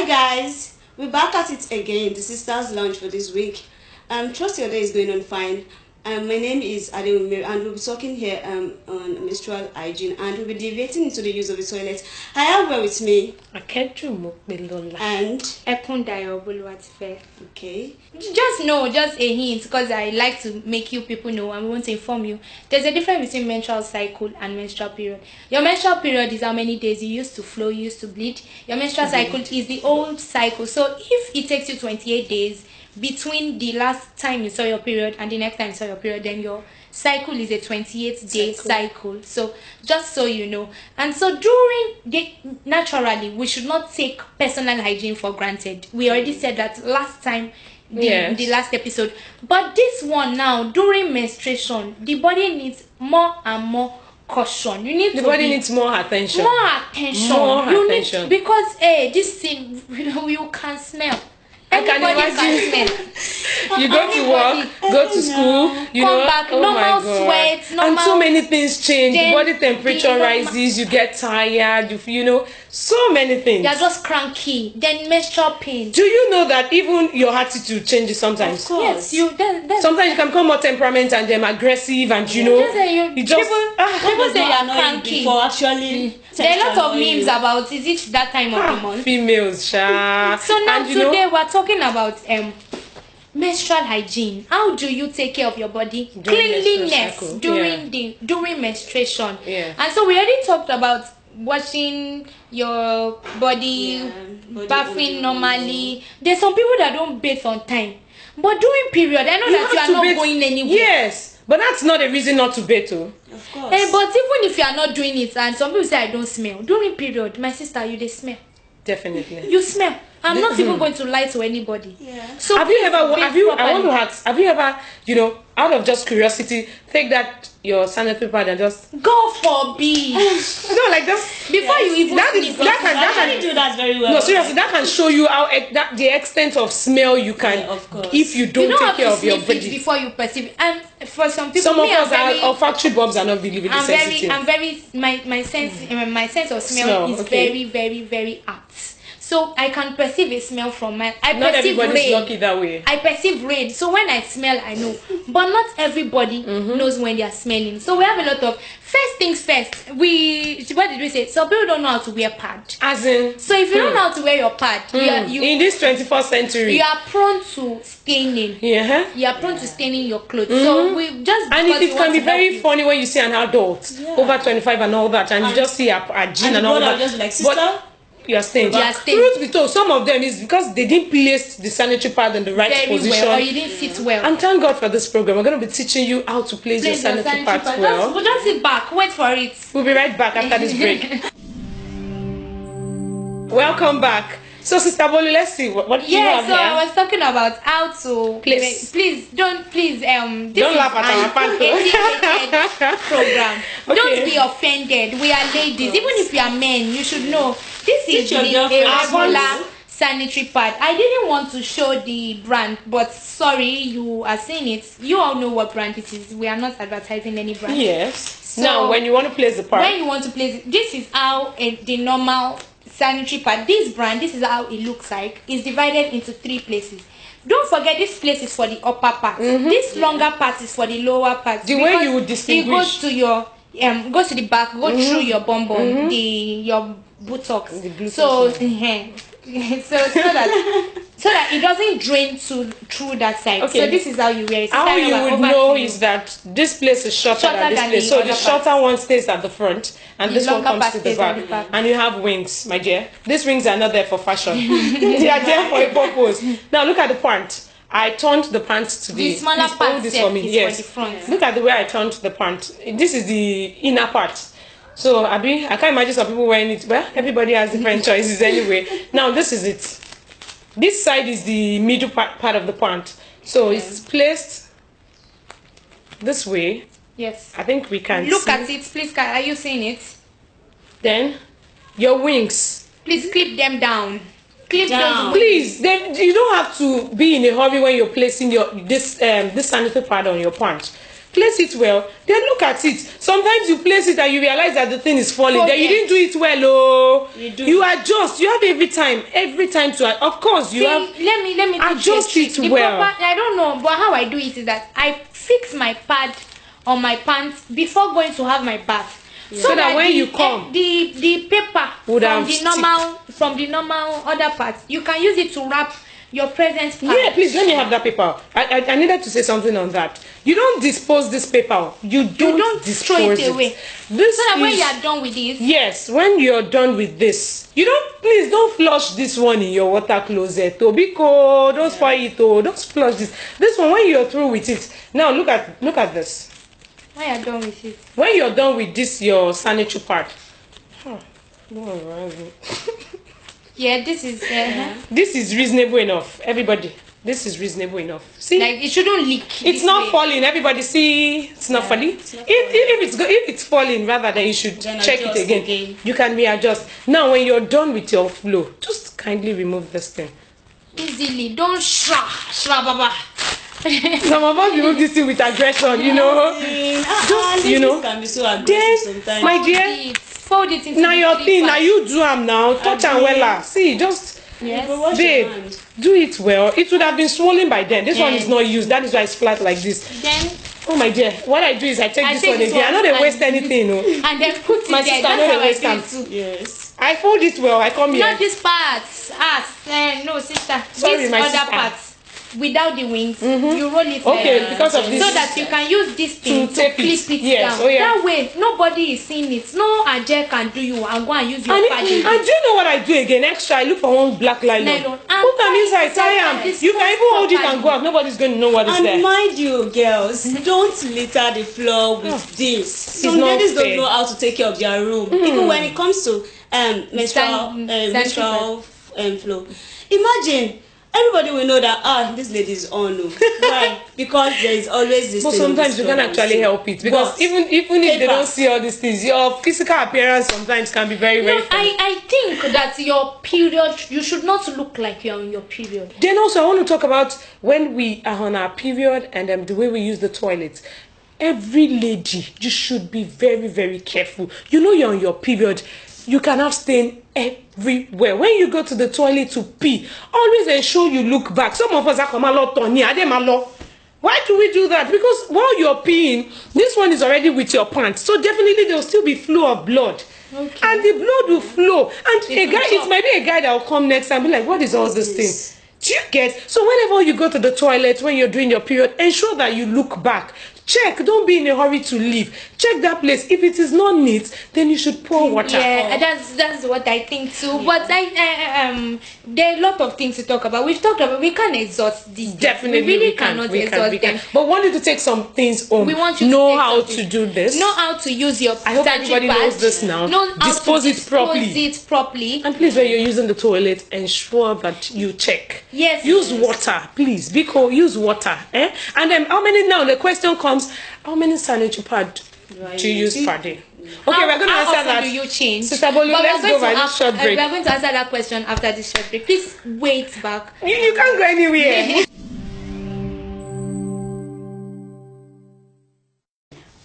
Hi guys, we're back at it again, the sisters lunch for this week. Trust your day is going on fine. My name is Adewumi and we'll be talking here on menstrual hygiene, and we'll be deviating into the use of the toilet. I have here with me and okay. Just a hint, because I like to make you people know and we want to inform you. There's a difference between menstrual cycle and menstrual period. Your menstrual period is how many days you used to flow, you used to bleed. Your menstrual cycle is the old cycle. So if it takes you 28 days between the last time you saw your period and the next time you saw your period, then your cycle is a 28-day cycle. So just so you know. And so naturally we should not take personal hygiene for granted. We already said that last time, the last episode. But this one now, during menstruation, the body needs more and more caution. The body needs more attention. Because this thing, you can smell. I can imagine. You go to work, go to school, come back, normal sweat, and so many things change. The body temperature rises, you get tired, so many things. You're just cranky. Then menstrual pain. Do you know that even your attitude changes sometimes? Of course. Yes, sometimes you can become more temperament and aggressive, and people say you are cranky. Before actually. There are a lot of memes about is it that time of the month? Females, So now today we're talking about menstrual hygiene. How do you take care of your body? Cleanliness during menstruation. Yeah. And so we already talked about washing your body, bathing normally. There's some people that don't bathe on time. But during period, I know that you are not going anywhere. Yes. But that's not a reason not to bathe, too. Of course. But even if you are not doing it, and some people say I don't smell, during period, my sister, you they smell. Definitely. You smell. I'm not even going to lie to anybody. Yeah. So I want to ask, have you ever, out of just curiosity, take that your sanitary pad and just God forbid. like just before you even that can do that very well. No, seriously, that can show you how the extent of smell you can, of course, if you don't take care of your body before you perceive it. And for some people, some of us olfactory bulbs are not really sensitive. My sense of smell is very, very, very apt. So I can perceive a smell from my. Not everybody's lucky that way. I perceive rain, so when I smell, I know. But not everybody knows when they are smelling. So we have a lot of first things first. What did we say? Some people don't know how to wear pad. As in. So if you don't know how to wear your pad, in this 21st century, you are prone to staining. Yeah. You are prone to staining your clothes. So we just it can be very funny when you see an adult over 25 and all that, and you just see a jean and all that. Just like, sister, you are stained. Truth be told, some of them is because they didn't place the sanitary pad in the right position, or you didn't sit well. And thank God for this program. We're going to be teaching you how to place your sanitary pads well. Just sit back. Wait for it. We'll be right back after this break. Welcome back. So, Sister Bolu, let's see what do you have here. I was talking about how to please don't laugh at our pants program. Okay. Don't be offended. We are ladies. Even if you are men, you should know this is a regular sanitary pad. I didn't want to show the brand, but sorry, you are seeing it. You all know what brand it is. We are not advertising any brand. Yes. So now, when you want to place the pad, this is how the normal sanitary pad, this is how it looks like. It's divided into 3 places. Don't forget, this place is for the upper part. This longer part is for the lower part. The way you would distinguish. It goes to your goes to the back, go through your bum bum, your buttocks. So so that it doesn't drain through that side. Okay. So this is how you wear it. How you would know is that this place is shorter than this place. So the shorter one stays at the front, and this one comes to the back. And you have wings, my dear. These wings are not there for fashion. They are there for a purpose. Now look at the pant. I turned the pant to the smaller part. This for me. Yes. For the front. Look at the way I turned the pant. This is the inner part. So I can't imagine some people wearing it. Well, everybody has different choices anyway. Now this is it. This side is the middle part of the pant. So it's placed this way. Yes. I think we can look at it, please. Are you seeing it? Then your wings. Please clip them down. Clip down. Please. Then you don't have to be in a hurry when you're placing this sanitary pad on your pant. Place it well, then look at it. Sometimes you place it and you realize that the thing is falling. Then you didn't do it well. Oh, you adjust. You have every time to. Of course, you have. Let me adjust it well. I don't know, but how I do it is that I fix my pad on my pants before going to have my bath. Yeah. So that when you come, the paper from the normal other parts, you can use it to wrap your present pad. Yeah, please let me have that paper. I needed to say something on that. You don't dispose this paper. You don't throw it away. This so that when you are done with this. Yes, when you're done with this, please don't flush this one in your water closet. Biko, don't spoil it. Don't flush this. This one, when you're through with it. Now look at this. When you're done with it. When you're done with this, your sanitary pad. Yeah, this is. This is reasonable enough, everybody. This is reasonable enough. See, like it shouldn't leak. It's not falling. Everybody, see, it's not falling. If it's falling, rather, then you should check it again. You can readjust. Now, when you're done with your flow, just kindly remove this thing. Easily, don't baba. Some of us remove this thing with aggression, Just, can be so aggressive sometimes. My dear, fold it into now your thing. Now you do them now. Touch and well. See, just. Yes. Babe, do it well. It would have been swollen by then. This one is not used. That is why it's flat like this. Then, oh my dear, what I do is I take this one again. I know they waste anything, And then put it my there. sister, I know they waste them. Yes. I fold it well. I come here. Not this parts. No, sister. Sorry, this my other sister. Parts. Without the wings, you roll it because of this, so that you can use this thing to clip it yes. down. That way, nobody is seeing it. No Ajay can do you and go and use your pad. And do you know what I do again? Extra, I look for one black nylon. Put them inside, tie them. You can even hold it and go out. Nobody's going to know what is there. And mind you, girls, don't litter the floor with this. Some ladies don't know how to take care of their room. Even when it comes to menstrual flow. Imagine. Everybody will know that this lady is on. Why? Because there is always this. But sometimes you can actually help it because even if they don't see all these things, your physical appearance sometimes can be very funny. I think that your period, you should not look like you're on your period. Then also I want to talk about when we are on our period and the way we use the toilets. Every lady, you should be very, very careful. You're on your period. You can have stain everywhere. When you go to the toilet to pee, always ensure you look back. Some of us are come a lot on here. Why do we do that? Because while you're peeing, this one is already with your pants. So definitely there will still be flow of blood. Okay. And the blood will flow. And it might be a guy that will come next and be like, what is all this thing? Do you get? So whenever you go to the toilet, when you're doing your period, ensure that you look back. Check. Don't be in a hurry to leave. Check that place. If it is not neat, then you should pour water. Yeah, that's what I think too. Yeah. But there are a lot of things to talk about. We've talked about. We can't exhaust these. Definitely, we really cannot exhaust them. But we want you to take some things home. We want you know how to do this. Know how to use your. I hope everybody knows this now. Dispose it properly. And please, when you're using the toilet, ensure that you check. Yes. Use water, please. Because use water. And then how many now? The question comes. How many sanitary pads do you use per day? Okay, we're going to answer that. How often do you change? Sister Bolu, let's go by this short break. We're going to answer that question after this short break. Please wait back. You can't go anywhere.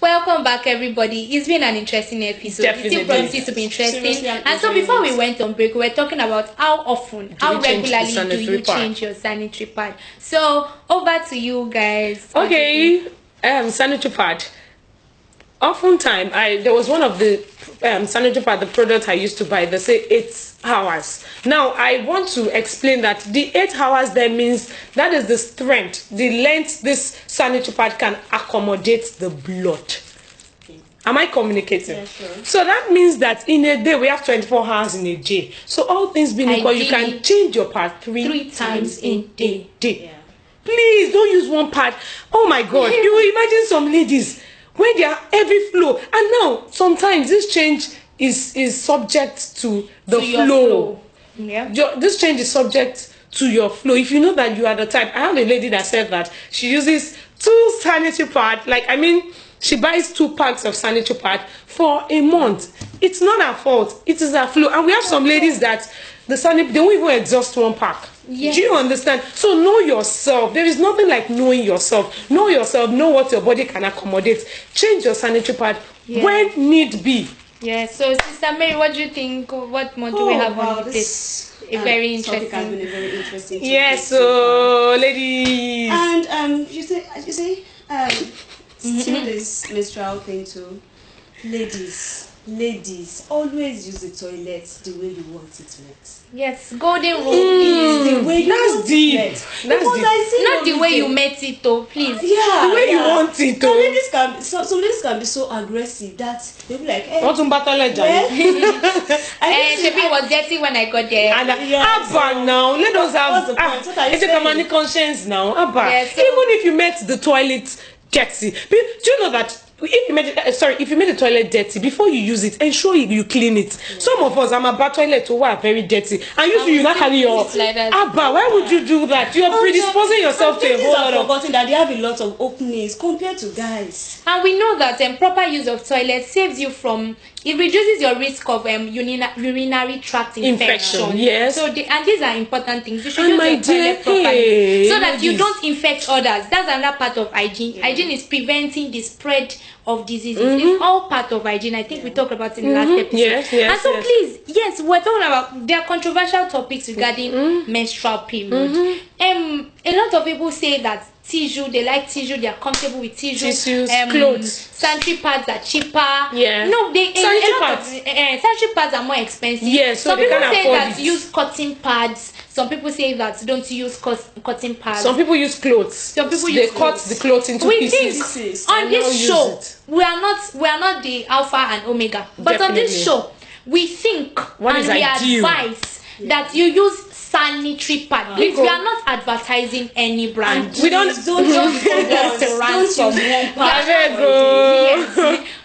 Welcome back, everybody. It's been an interesting episode. Definitely. It still promises to be interesting. And so before we went on break, we were talking about how often, how regularly do you change your sanitary pad. So over to you guys. Okay, sanitary pad. Oftentimes, there was one of the sanitary pad, the product I used to buy. They say 8 hours. Now I want to explain that the 8 hours there means that is the strength, the length this sanitary pad can accommodate the blood. Am I communicating? Yeah, sure. So that means that in a day we have 24 hours in a day. So all things being equal, you can change your pad three times in a day. Yeah. Please don't use one pad. Oh my God! You will imagine some ladies when they are every flow, and now sometimes this change is subject to the flow. Yeah. This change is subject to your flow. If you know that you are the type, I have a lady that said that she uses 2 sanitary pads. She buys 2 packs of sanitary pad for a month. It's not her fault. It is her flow. And we have some ladies that they won't even exhaust one pack. Yes. Do you understand? So know yourself. There is nothing like knowing yourself. Know yourself. Know what your body can accommodate. Change your sanitary pad when need be. Yeah. So, Sister Mary, what do you think? What more do we have on this? A very interesting. Topic has been a very interesting. Yes. So, ladies. And you say, still this menstrual thing too. Ladies, always use the toilet the way you want it met. Yes, golden rule is the way you want deep. it met. That's Because deep. I see not the way you met it, though. Please. Yeah, The way you want it, Some oh. ladies can be, some ladies can be so aggressive that they'll be like, hey, What to battle like And that? Shebi was dirty when I got there. And Yes. Abba now, let us What's the have. point? What are you It's a saying? command conscience now. Abba, Yes, so- even if you met the toilet dirty, do you know that? If you made the toilet dirty, before you use it, ensure you clean it. Yeah. Some of us, I'm about toilet who are very dirty, and you not carry your. Like that. Abba, why would you do that? You are predisposing yourself to a whole lot of. Forgotten that they have a lot of openings compared to guys. And we know that proper use of toilet saves you from. It reduces your risk of urinary tract infection. Yes. So and these are important things. You should And use my your toilet dear, properly so that ladies. you don't infect others. That's another part of hygiene. Yeah. Hygiene is preventing the spread of diseases. It's all part of hygiene. I think we talked about it in the last episode. Yes, and so please, yes, we're talking about there are controversial topics regarding menstrual period. A lot of people say that tissue, they like tissue, they are comfortable with tissues, clothes. Sanitary pads are cheaper. Yeah. No, sanitary pads are more expensive. Yes, so some they people can't say afford that it. use cotton pads. Some people say that don't use cotton pads. Some people use clothes. Some people they use cut clothes. the clothes into We pieces. think on this show we are not the alpha and omega, but on this show we think What and is we ideal? advise that you use sanitary pad. Please, we are not advertising any brand. We don't use from one part. Yes,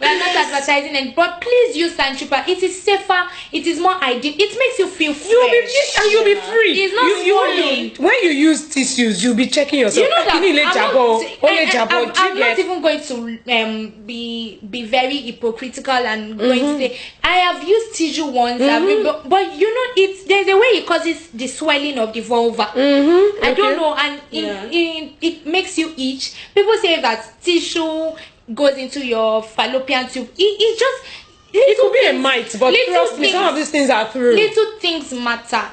we are not advertising any, but please use sanitary pad. It is safer. It is more ideal. It makes you feel fresh. You'll be free. It's not swollen. When you use tissues, you'll be checking yourself. You know that I'm not even going to be very hypocritical and going to say I have used tissue once, but you know there's a way it causes the swelling of the vulva. I don't know, and it makes you itch. People say that tissue goes into your fallopian tube. It just it could be a mite, but trust me, some of these things are true. Little things matter.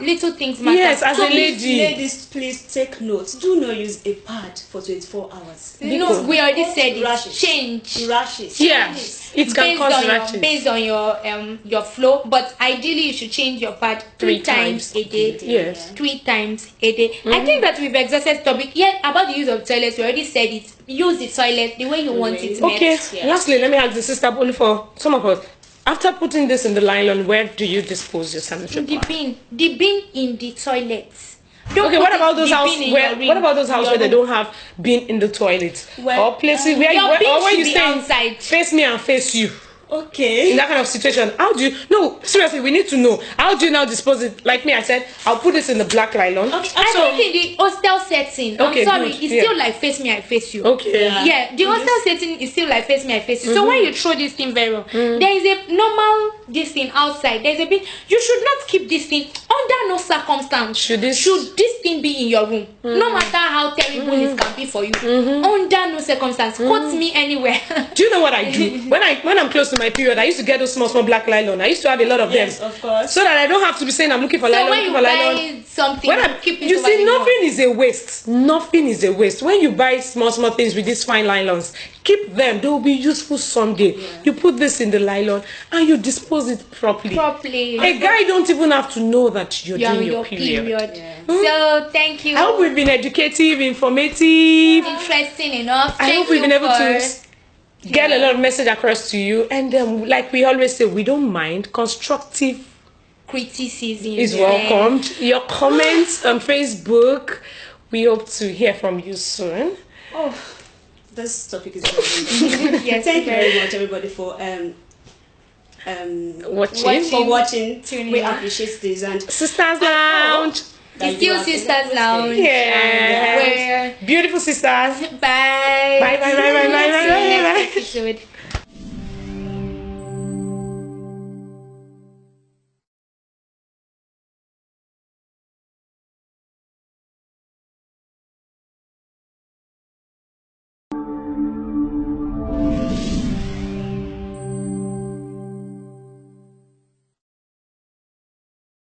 Yes, as a lady. Ladies, please take note. Do not use a pad for 24 hours. No, we already said it. Rashes. Change. Rashes. Yeah, it can cause rashes. Based on your flow, but ideally you should change your pad three times a day. Yes. 3 times a day. I think that we've exhausted topic. Yeah, about the use of toilets, we already said it. Use the toilet the way you want it. Okay. Lastly, let me ask the sister only for some of us. After putting this in the nylon, where do you dispose your sanitary pad? The bin in the toilets. Okay, what about those houses where they don't have bin in the toilet? Or places where you stay outside. Face me and face you. Okay. In that kind of situation, how do you? No, seriously, we need to know. How do you now dispose it? Like me, I said, I'll put this in the black nylon. Okay. I think in the hostel setting, I'm sorry, it's still like face me, I face you. Okay. Yeah, the hostel setting is still like face me, I face you. So when you throw this thing very well, there is a normal this thing outside. There's a bit. You should not keep this thing under no circumstance. Should this thing be in your room? No matter how terrible it can be for you, under no circumstance. Quote me anywhere. Do you know what I do when I'm close to my period? I used to get those small black nylon. I used to have a lot of them. Yes, of course. So that I don't have to be saying I'm looking for nylon. When you buy something, You see, nothing is a waste. Nothing is a waste. When you buy small things with these fine nylons, keep them. They will be useful someday. Yeah. You put this in the nylon and you dispose it properly. A guy don't even have to know that you're doing your period. Yeah. So thank you. I hope we've been educative, informative, interesting enough. I hope we've been able to get a lot of message across to you. And like we always say, we don't mind. Constructive criticism is welcomed. Your comments on Facebook. We hope to hear from you soon. Oh, this topic is very yes, thank you very much, everybody, for watching. We appreciate this. And Sisters Lounge. It's still Sisters Lounge. Yeah. Beautiful sisters. Bye. Bye. Next episode.